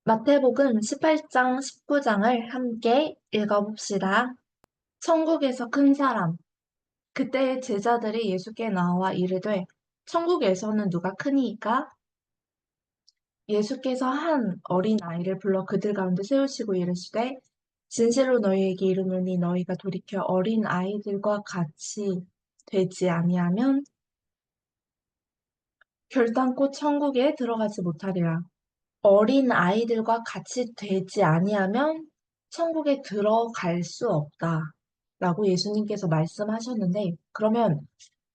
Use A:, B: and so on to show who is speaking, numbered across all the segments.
A: 마태복음 18장, 19장을 함께 읽어봅시다. 천국에서 큰 사람. 그때 제자들이 예수께 나와 이르되 천국에서는 누가 크니이까? 예수께서 한 어린 아이를 불러 그들 가운데 세우시고 이르시되 진실로 너희에게 이르노니 너희가 돌이켜 어린 아이들과 같이 되지 아니하면 결단코 천국에 들어가지 못하리라. 어린 아이들과 같이 되지 아니하면 천국에 들어갈 수 없다. 라고 예수님께서 말씀하셨는데, 그러면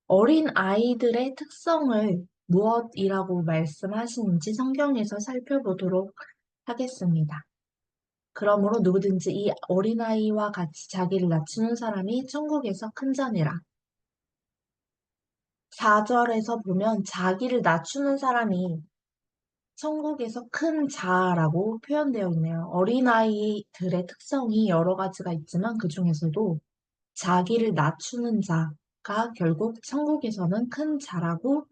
A: 어린 아이들의 특성을 무엇이라고 말씀하시는지 성경에서 살펴보도록 하겠습니다. 그러므로 누구든지 이 어린아이와 같이 자기를 낮추는 사람이 천국에서 큰 자니라. 4절에서 보면 자기를 낮추는 사람이 천국에서 큰 자라고 표현되어 있네요. 어린아이들의 특성이 여러 가지가 있지만 그 중에서도 자기를 낮추는 자가 결국 천국에서는 큰 자라고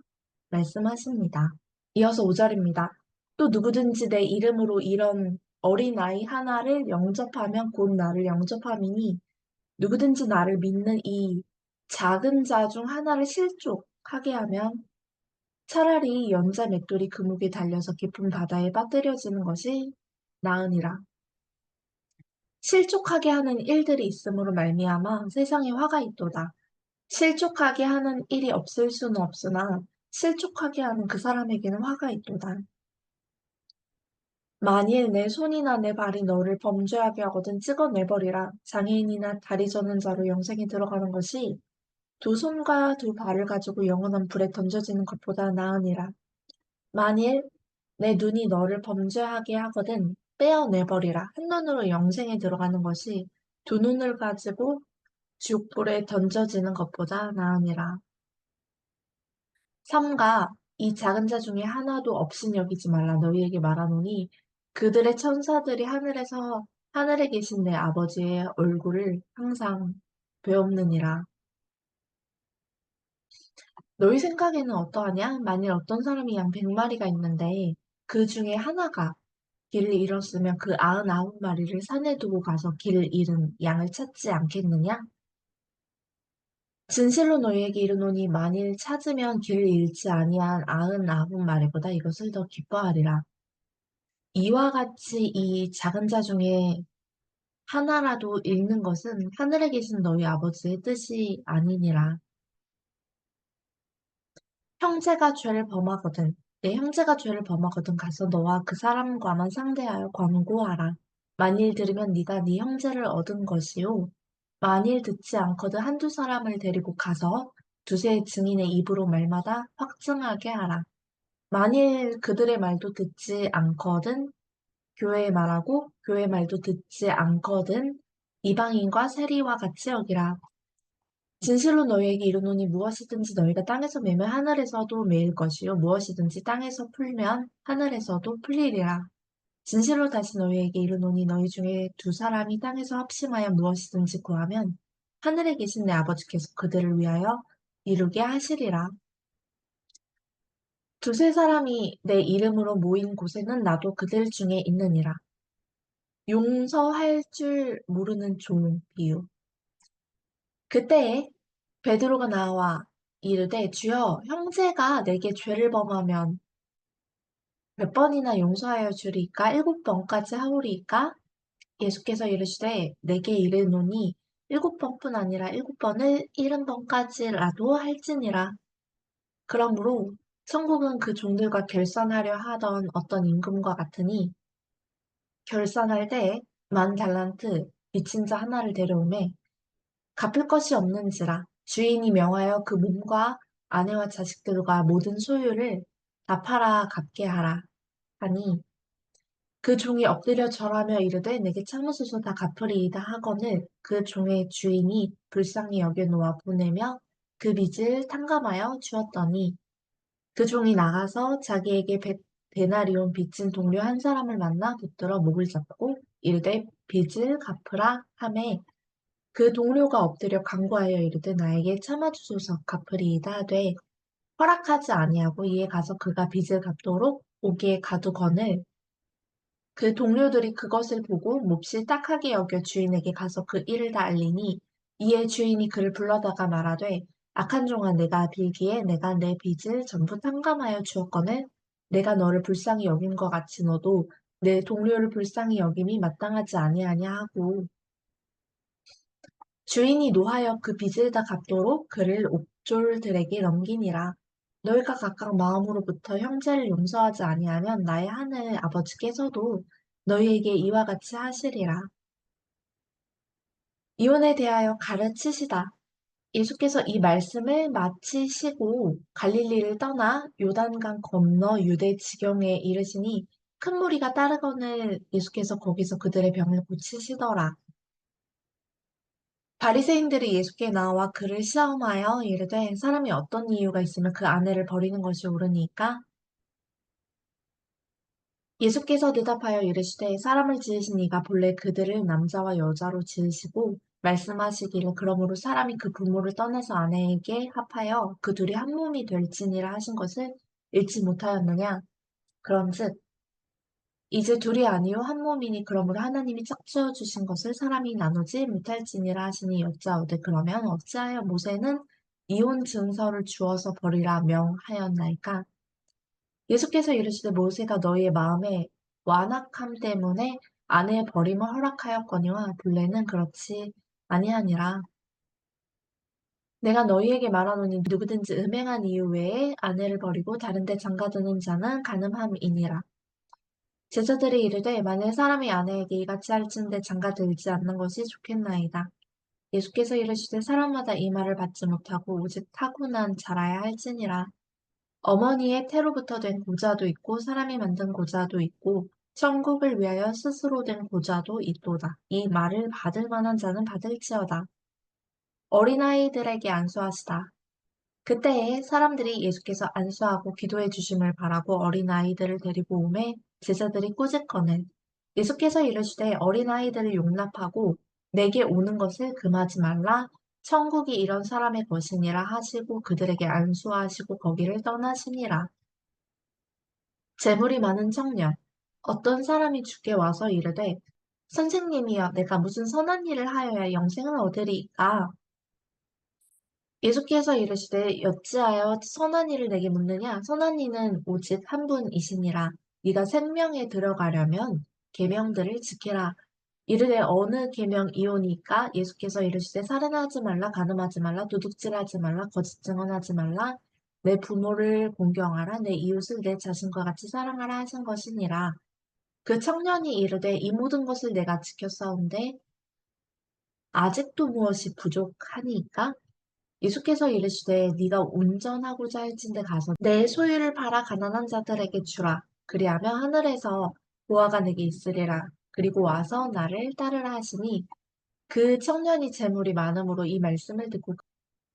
A: 말씀하십니다. 이어서 5절입니다. 또 누구든지 내 이름으로 이런 어린아이 하나를 영접하면 곧 나를 영접함이니 누구든지 나를 믿는 이 작은 자 중 하나를 실족하게 하면 차라리 연자 맷돌이 그목에 달려서 깊은 바다에 빠뜨려지는 것이 나으니라. 실족하게 하는 일들이 있음으로 말미암아 세상에 화가 있도다. 실족하게 하는 일이 없을 수는 없으나 실족하게 하는 그 사람에게는 화가 있도다. 만일 내 손이나 내 발이 너를 범죄하게 하거든 찍어내버리라. 장애인이나 다리 저는 자로 영생에 들어가는 것이 두 손과 두 발을 가지고 영원한 불에 던져지는 것보다 나으니라. 만일 내 눈이 너를 범죄하게 하거든 빼어내버리라. 한 눈으로 영생에 들어가는 것이 두 눈을 가지고 지옥불에 던져지는 것보다 나으니라. 삼가 이 작은 자 중에 하나도 없인 여기지 말라. 너희에게 말하노니 그들의 천사들이 하늘에 계신 내 아버지의 얼굴을 항상 배옵느니라. 너희 생각에는 어떠하냐? 만일 어떤 사람이 양 100마리가 있는데 그 중에 하나가 길을 잃었으면 그 99마리를 산에 두고 가서 길을 잃은 양을 찾지 않겠느냐? 진실로 너희에게 이르노니 만일 찾으면 길을 잃지 아니한 99마리보다 이것을 더 기뻐하리라. 이와 같이 이 작은 자 중에 하나라도 잃는 것은 하늘에 계신 너희 아버지의 뜻이 아니니라. 형제가 죄를 범하거든 내 형제가 죄를 범하거든 가서 너와 그 사람과만 상대하여 권고하라. 만일 들으면 네가 네 형제를 얻은 것이요 만일 듣지 않거든 한두 사람을 데리고 가서 두세 증인의 입으로 말마다 확증하게 하라. 만일 그들의 말도 듣지 않거든 교회의 말하고 교회의 말도 듣지 않거든 이방인과 세리와 같이 여기라. 진실로 너희에게 이르노니 무엇이든지 너희가 땅에서 매면 하늘에서도 매일 것이요 무엇이든지 땅에서 풀면 하늘에서도 풀리리라. 진실로 다시 너희에게 이르노니 너희 중에 두 사람이 땅에서 합심하여 무엇이든지 구하면 하늘에 계신 내 아버지께서 그들을 위하여 이루게 하시리라. 두세 사람이 내 이름으로 모인 곳에는 나도 그들 중에 있느니라. 용서할 줄 모르는 종 비유. 그때에 베드로가 나와 이르되 주여 형제가 내게 죄를 범하면 몇 번이나 용서하여 주리이까? 7번까지 하오리이까? 예수께서 이르시되 내게 이르노니 7번뿐 아니라 7번을 70번까지라도 할지니라. 그러므로 천국은 그 종들과 결산하려 하던 어떤 임금과 같으니 결산할 때에 10달란트 빚진 자 하나를 데려오매 갚을 것이 없는지라 주인이 명하여 그 몸과 아내와 자식들과 모든 소유를 다 팔아 갚게 하라 하니 그 종이 엎드려 절하며 이르되 내게 참으소서 다 갚으리이다 하거늘 그 종의 주인이 불쌍히 여겨놓아 보내며 그 빚을 탕감하여 주었더니 그 종이 나가서 자기에게 데나리온 빚진 동료 한 사람을 만나 붙들어 목을 잡고 이르되 빚을 갚으라 하매 그 동료가 엎드려 간구하여 이르되 나에게 참아주소서 갚으리이다 하되 허락하지 아니하고 이에 가서 그가 빚을 갚도록 오기에 가두거늘 그 동료들이 그것을 보고 몹시 딱하게 여겨 주인에게 가서 그 일을 다 알리니 이에 주인이 그를 불러다가 말하되 악한 종아 내가 빌기에 내가 내 빚을 전부 탕감하여 주었거늘 내가 너를 불쌍히 여긴 것 같이 너도 내 동료를 불쌍히 여김이 마땅하지 아니하냐 하고 주인이 노하여 그 빚을 다 갚도록 그를 옥졸들에게 넘기니라. 너희가 각각 마음으로부터 형제를 용서하지 아니하면 나의 하늘 아버지께서도 너희에게 이와 같이 하시리라. 이혼에 대하여 가르치시다. 예수께서 이 말씀을 마치시고 갈릴리를 떠나 요단강 건너 유대 지경에 이르시니 큰 무리가 따르거늘 예수께서 거기서 그들의 병을 고치시더라. 바리새인들이 예수께 나와 그를 시험하여 이르되 사람이 어떤 이유가 있으면 그 아내를 버리는 것이 옳으니까? 예수께서 대답하여 이르시되 사람을 지으신 이가 본래 그들을 남자와 여자로 지으시고 말씀하시기를 그러므로 사람이 그 부모를 떠나서 아내에게 합하여 그 둘이 한 몸이 될지니라 하신 것을 읽지 못하였느냐? 그런즉 이제 둘이 아니요 한 몸이니 그러므로 하나님이 짝지어 주신 것을 사람이 나누지 못할지니라 하시니 여짜오되 그러면 어찌하여 모세는 이혼 증서를 주어서 버리라 명하였나이까? 예수께서 이르시되 모세가 너희의 마음에 완악함 때문에 아내의 버림을 허락하였거니와 본래는 그렇지 아니하니라. 내가 너희에게 말하노니 누구든지 음행한 이유 외에 아내를 버리고 다른 데 장가드는 자는 간음함이니라. 제자들이 이르되 만일 사람이 아내에게 이같이 할진대 장가들지 않는 것이 좋겠나이다. 예수께서 이르시되 사람마다 이 말을 받지 못하고 오직 타고난 자라야 할지니라. 어머니의 태로부터 된 고자도 있고 사람이 만든 고자도 있고 천국을 위하여 스스로 된 고자도 있도다. 이 말을 받을 만한 자는 받을지어다. 어린아이들에게 안수하시다. 그때에 사람들이 예수께서 안수하고 기도해 주심을 바라고 어린아이들을 데리고 오매 제자들이 꾸짖거늘 예수께서 이르시되 어린아이들을 용납하고 내게 오는 것을 금하지 말라 천국이 이런 사람의 것이니라 하시고 그들에게 안수하시고 거기를 떠나시니라. 재물이 많은 청년 어떤 사람이 주께 와서 이르되 선생님이여 내가 무슨 선한 일을 하여야 영생을 얻으리이까 예수께서 이르시되 어찌하여 선한 이를 내게 묻느냐 선한 이는 오직 한 분이시니라 네가 생명에 들어가려면 계명들을 지키라 이르되 어느 계명이오니까 예수께서 이르시되 살인하지 말라 간음하지 말라 도둑질하지 말라 거짓 증언하지 말라 내 부모를 공경하라 내 이웃을 내 자신과 같이 사랑하라 하신 것이니라 그 청년이 이르되 이 모든 것을 내가 지켰사온데 아직도 무엇이 부족하니까 예수께서 이르시되 네가 운전하고자 할진대 가서 내 소유를 팔아 가난한 자들에게 주라. 그리하면 하늘에서 보화가 내게 있으리라. 그리고 와서 나를 따르라 하시니 그 청년이 재물이 많음으로 이 말씀을 듣고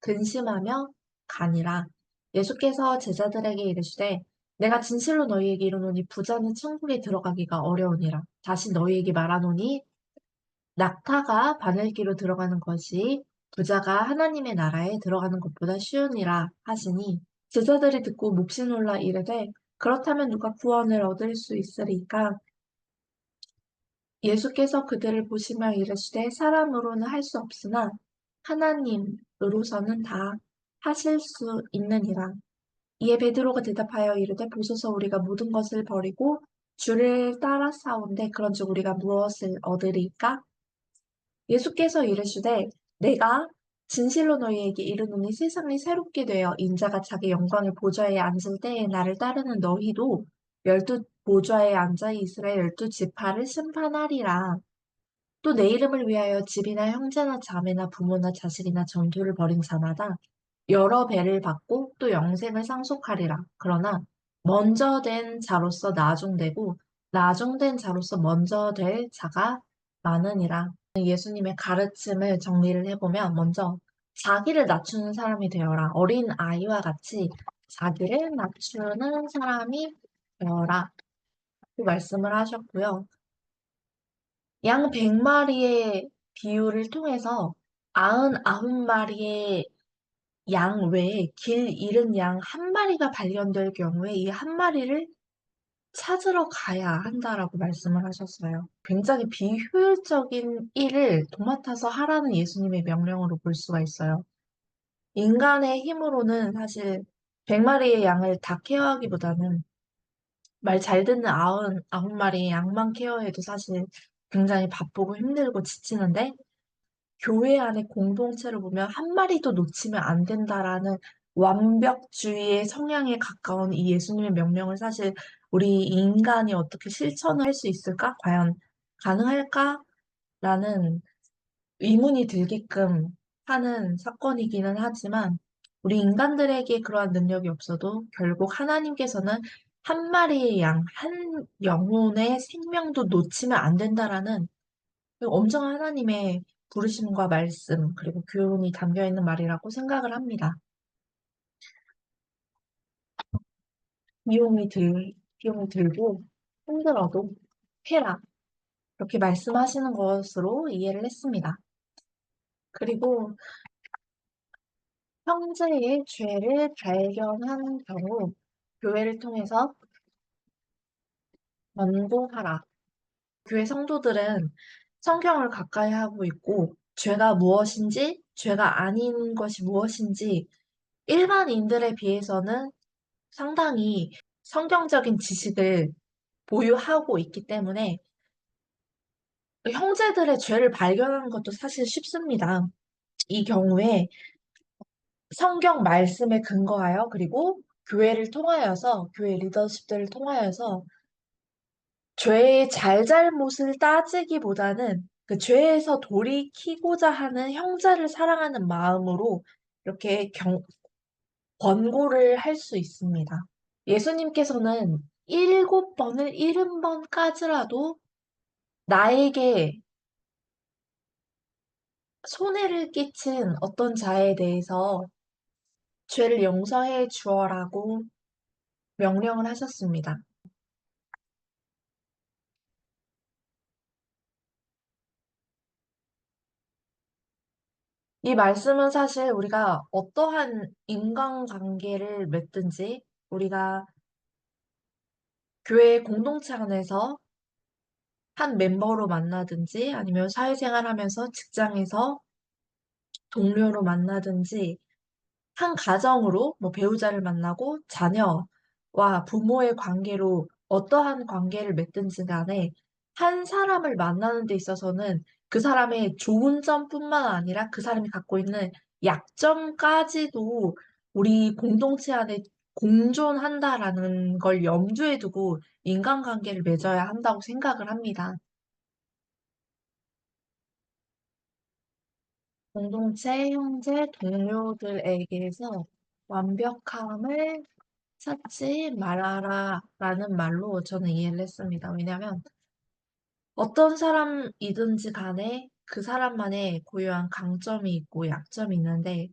A: 근심하며 가니라. 예수께서 제자들에게 이르시되 내가 진실로 너희에게 이르노니 부자는 천국에 들어가기가 어려우니라. 다시 너희에게 말하노니 낙타가 바늘기로 들어가는 것이 부자가 하나님의 나라에 들어가는 것보다 쉬우니라 하시니 제자들이 듣고 몹시 놀라 이르되 그렇다면 누가 구원을 얻을 수 있으리까? 예수께서 그들을 보시며 이르시되 사람으로는 할 수 없으나 하나님으로서는 다 하실 수 있느니라. 이에 베드로가 대답하여 이르되 보소서 우리가 모든 것을 버리고 주를 따라싸운데 그런즉 우리가 무엇을 얻으리까? 예수께서 이르시되 내가 진실로 너희에게 이르노니 세상이 새롭게 되어 인자가 자기 영광의 보좌에 앉을 때에 나를 따르는 너희도 열두 보좌에 앉아 이스라엘 열두 지파를 심판하리라. 또 내 이름을 위하여 집이나 형제나 자매나 부모나 자식이나 전투를 벌인 자마다 여러 배를 받고 또 영생을 상속하리라. 그러나 먼저 된 자로서 나중되고 나중된 자로서 먼저 될 자가 많으니라. 예수님의 가르침을 정리를 해보면 먼저 자기를 낮추는 사람이 되어라. 어린 아이와 같이 자기를 낮추는 사람이 되어라. 그 말씀을 하셨고요. 양 100마리의 비유를 통해서 99마리의 양 외에 길 잃은 양 한 마리가 발견될 경우에 이 한 마리를 찾으러 가야 한다라고 말씀을 하셨어요. 굉장히 비효율적인 일을 도맡아서 하라는 예수님의 명령으로 볼 수가 있어요. 인간의 힘으로는 사실 100마리의 양을 다 케어하기보다는 말 잘 듣는 아홉 마리의 양만 케어해도 사실 굉장히 바쁘고 힘들고 지치는데 교회 안의 공동체를 보면 한 마리도 놓치면 안 된다라는 완벽주의의 성향에 가까운 이 예수님의 명령을 사실 우리 인간이 어떻게 실천을 할 수 있을까? 과연 가능할까?라는 의문이 들게끔 하는 사건이기는 하지만 우리 인간들에게 그러한 능력이 없어도 결국 하나님께서는 한 마리의 양, 한 영혼의 생명도 놓치면 안 된다라는 그 엄청난 하나님의 부르심과 말씀, 그리고 교훈이 담겨 있는 말이라고 생각을 합니다. 비용이 비용이 들고 힘들어도 해라. 이렇게 말씀하시는 것으로 이해를 했습니다. 그리고 형제의 죄를 발견한 경우 교회를 통해서 면도하라. 교회 성도들은 성경을 가까이 하고 있고 죄가 무엇인지, 죄가 아닌 것이 무엇인지 일반인들에 비해서는 상당히 성경적인 지식을 보유하고 있기 때문에 형제들의 죄를 발견하는 것도 사실 쉽습니다. 이 경우에 성경 말씀에 근거하여 그리고 교회를 통하여서 교회 리더십들을 통하여서 죄의 잘잘못을 따지기보다는 그 죄에서 돌이키고자 하는 형제를 사랑하는 마음으로 이렇게 권고를 할 수 있습니다. 예수님께서는 7번을 70번까지라도 나에게 손해를 끼친 어떤 자에 대해서 죄를 용서해 주어라고 명령을 하셨습니다. 이 말씀은 사실 우리가 어떠한 인간관계를 맺든지 우리가 교회 공동체 안에서 한 멤버로 만나든지 아니면 사회생활 하면서 직장에서 동료로 만나든지 한 가정으로 뭐 배우자를 만나고 자녀와 부모의 관계로 어떠한 관계를 맺든지 간에 한 사람을 만나는 데 있어서는 그 사람의 좋은 점뿐만 아니라 그 사람이 갖고 있는 약점까지도 우리 공동체 안에 공존한다라는 걸 염두에 두고 인간관계를 맺어야 한다고 생각을 합니다. 공동체, 형제, 동료들에게서 완벽함을 찾지 말아라 라는 말로 저는 이해를 했습니다. 왜냐하면 어떤 사람이든지 간에 그 사람만의 고유한 강점이 있고 약점이 있는데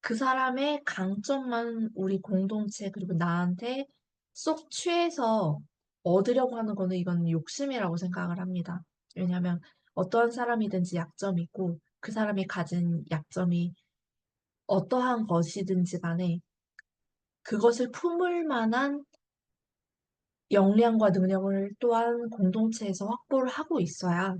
A: 그 사람의 강점만 우리 공동체 그리고 나한테 쏙 취해서 얻으려고 하는 거는 이건 욕심이라고 생각을 합니다. 왜냐하면 어떠한 사람이든지 약점이 있고 그 사람이 가진 약점이 어떠한 것이든지 간에 그것을 품을 만한 역량과 능력을 또한 공동체에서 확보를 하고 있어야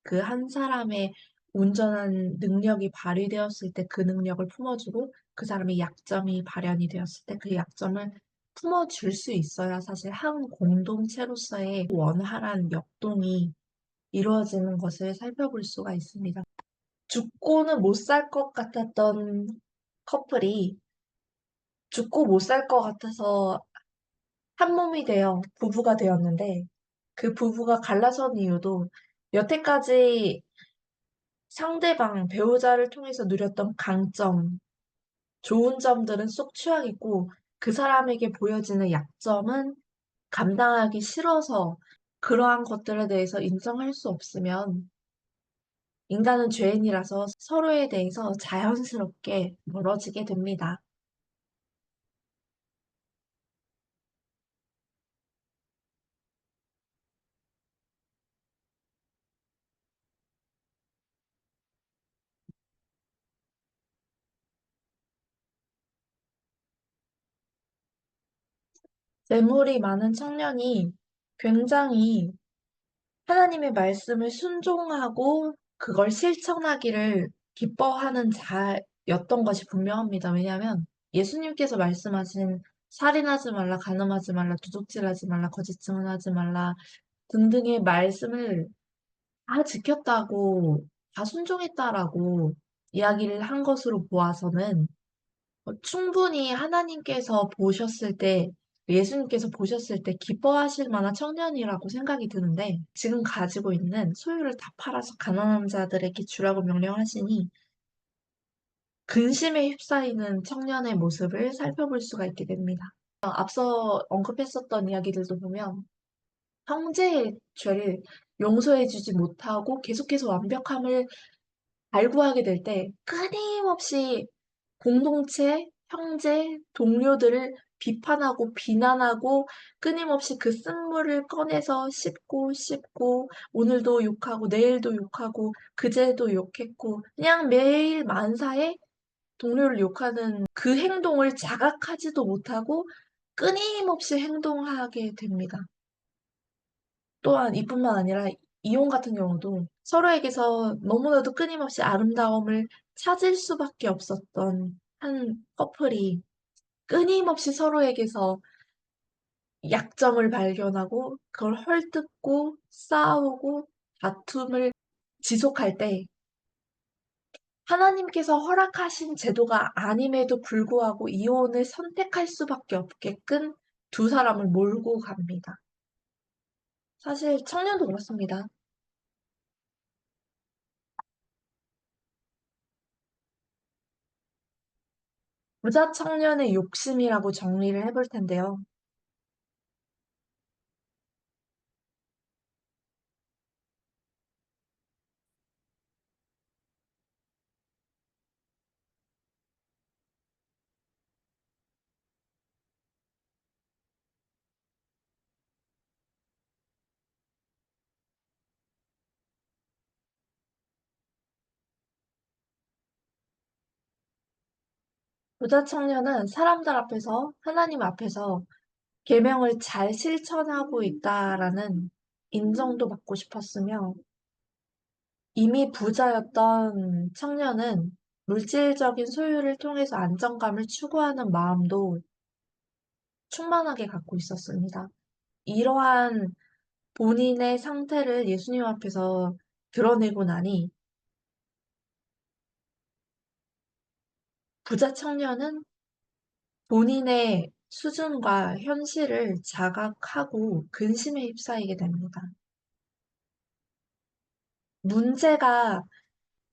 A: 그 한 사람의 온전한 능력이 발휘되었을 때 그 능력을 품어주고 그 사람의 약점이 발현이 되었을 때 그 약점을 품어줄 수 있어야 사실 한 공동체로서의 원활한 역동이 이루어지는 것을 살펴볼 수가 있습니다. 죽고는 못 살 것 같았던 커플이 죽고 못 살 것 같아서 한 몸이 되어 부부가 되었는데 그 부부가 갈라선 이유도 여태까지 상대방 배우자를 통해서 누렸던 강점, 좋은 점들은 쏙 취하겠고 그 사람에게 보여지는 약점은 감당하기 싫어서 그러한 것들에 대해서 인정할 수 없으면 인간은 죄인이라서 서로에 대해서 자연스럽게 멀어지게 됩니다. 재물이 많은 청년이 굉장히 하나님의 말씀을 순종하고 그걸 실천하기를 기뻐하는 자였던 것이 분명합니다. 왜냐하면 예수님께서 말씀하신 살인하지 말라, 간음하지 말라, 도둑질하지 말라, 거짓 증언하지 말라 등등의 말씀을 다 지켰다고, 다 순종했다라고 이야기를 한 것으로 보아서는 충분히 하나님께서 보셨을 때, 예수님께서 보셨을 때 기뻐하실 만한 청년이라고 생각이 드는데, 지금 가지고 있는 소유를 다 팔아서 가난한 자들에게 주라고 명령하시니, 근심에 휩싸이는 청년의 모습을 살펴볼 수가 있게 됩니다. 앞서 언급했었던 이야기들도 보면, 형제의 죄를 용서해주지 못하고 계속해서 완벽함을 발구하게 될 때 끊임없이 공동체, 형제, 동료들을 비판하고 비난하고 끊임없이 그 쓴물을 꺼내서 씹고 오늘도 욕하고 내일도 욕하고 그제도 욕했고 그냥 매일 만사에 동료를 욕하는 그 행동을 자각하지도 못하고 끊임없이 행동하게 됩니다. 또한 이뿐만 아니라 이혼 같은 경우도 서로에게서 너무나도 끊임없이 아름다움을 찾을 수밖에 없었던 한 커플이 끊임없이 서로에게서 약점을 발견하고 그걸 헐뜯고 싸우고 다툼을 지속할 때 하나님께서 허락하신 제도가 아님에도 불구하고 이혼을 선택할 수밖에 없게끔 두 사람을 몰고 갑니다. 사실 청년도 그렇습니다. 부자 청년의 욕심이라고 정리를 해볼 텐데요. 부자 청년은 사람들 앞에서, 하나님 앞에서 계명을 잘 실천하고 있다라는 인정도 받고 싶었으며, 이미 부자였던 청년은 물질적인 소유를 통해서 안정감을 추구하는 마음도 충만하게 갖고 있었습니다. 이러한 본인의 상태를 예수님 앞에서 드러내고 나니 부자 청년은 본인의 수준과 현실을 자각하고 근심에 휩싸이게 됩니다. 문제가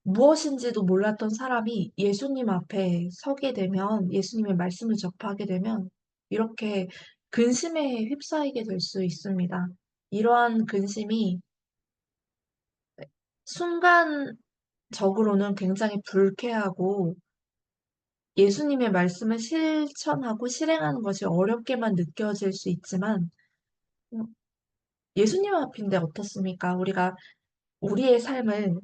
A: 무엇인지도 몰랐던 사람이 예수님 앞에 서게 되면, 예수님의 말씀을 접하게 되면, 이렇게 근심에 휩싸이게 될 수 있습니다. 이러한 근심이 순간적으로는 굉장히 불쾌하고 예수님의 말씀을 실천하고 실행하는 것이 어렵게만 느껴질 수 있지만, 음, 예수님 앞인데 어떻습니까? 우리가 우리의 삶을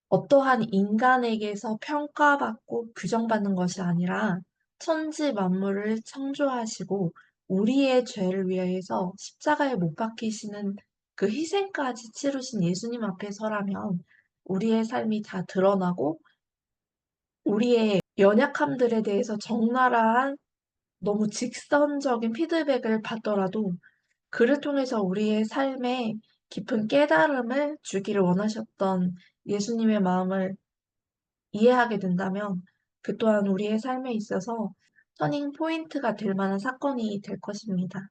A: 어떠한 인간에게서 평가받고 규정받는 것이 아니라 천지 만물을 창조하시고 우리의 죄를 위해서 십자가에 못 박히시는 그 희생까지 치르신 예수님 앞에 서라면 우리의 삶이 다 드러나고 우리의 연약함들에 대해서 적나라한 너무 직선적인 피드백을 받더라도 그를 통해서 우리의 삶에 깊은 깨달음을 주기를 원하셨던 예수님의 마음을 이해하게 된다면 그 또한 우리의 삶에 있어서 터닝 포인트가 될 만한 사건이 될 것입니다.